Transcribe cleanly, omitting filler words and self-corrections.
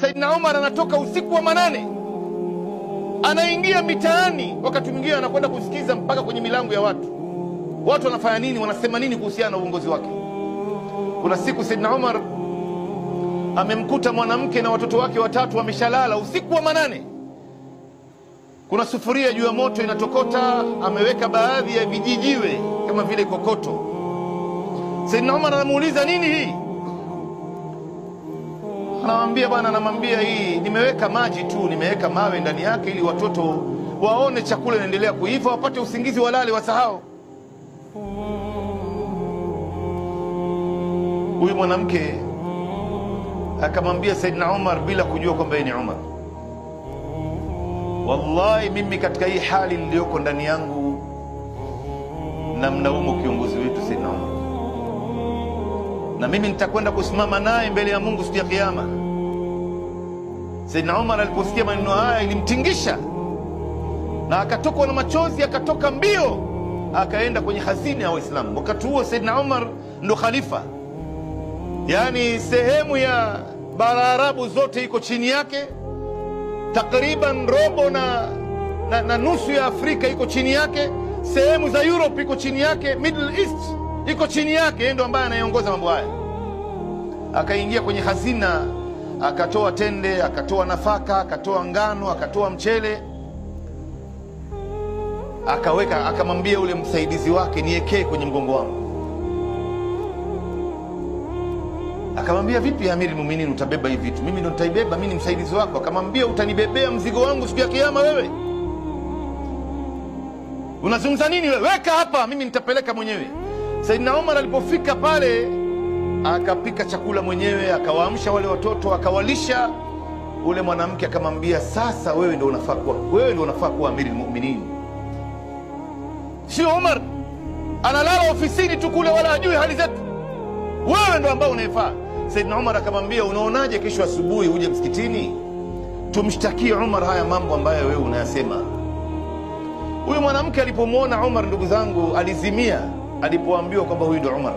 Saidina Umar anatoka usiku wa manane, anaingia mitaani, wakati mwingine anakwenda kusikiza mpaka kwenye milango ya watu wanafanya nini, wanasema nini kuhusiana na uongozi wake. Kuna siku Saidina Umar amemkuta mwanamke na watoto wake watatu wameshalala usiku wa manane. Kuna sufuria juu ya moto inatokota, ameweka baadhi ya vijijiwe kama vile kokoto. Saidina Umar anamuuliza, nini hii? Anamwambia, bwana, anamwambia, hii nimeweka maji tu, nimeweka mawe ndani yake ili watoto waone chakula inaendelea kuiva, wapate usingizi, walale, wasahau. Huyu mwanamke akamwambia Saidina Umar bila kujua kwamba yeye ni Umar, wallahi mimi katika hii hali niliyoko ndani yangu na mnaumu kiongozi wetu Saidina Umar, na mimi nitakwenda kusimama naye mbele ya Mungu siku ya Kiyama. Saidina Umar aliposikia maneno haya ilimtingisha na akatokwa na machozi, akatoka mbio akaenda kwenye hazina ya Waislamu. Wakati huo Saidina Umar ndo khalifa, yani sehemu ya bara Arabu zote iko chini yake, takriban robo na nusu ya Afrika iko chini yake, sehemu za Europe iko chini yake, Middle East iko chini yake. Yeye ndo ambaye anayeongoza mambo haya. Akaingia kwenye hazina, akatoa tende, akatoa nafaka, akatoa ngano, akatoa mchele, akaweka, akamwambia ule msaidizi wake, niwekee kwenye mgongo wangu. Akamwambia, vipi ya Amiri Muuminin, utabeba hivi vitu? Mimi ndo nitaibeba, mimi ni msaidizi wako. Akamwambia, utanibebea mzigo wangu siku ya Kiyama wewe? Unazungumza nini wewe? Weka hapa, mimi nitapeleka mwenyewe. Saidina Umar alipofika pale, akapika chakula mwenyewe, akawaamsha wale watoto, akawalisha. Ule mwanamke akamwambia, sasa wewe ndo unafaa kuwa Amiri Muuminin, sio Umar. Analala ofisini tu kule, wala hajui hali zetu. Wewe ndo ambao unayefaa. Saidina Umar akamwambia, unaonaje kesho asubuhi uje msikitini tumshtakie Umar haya mambo ambayo wewe unayasema? Huyu mwanamke alipomwona Umar, ndugu zangu, alizimia alipoambiwa kwamba huyu ndo Umar.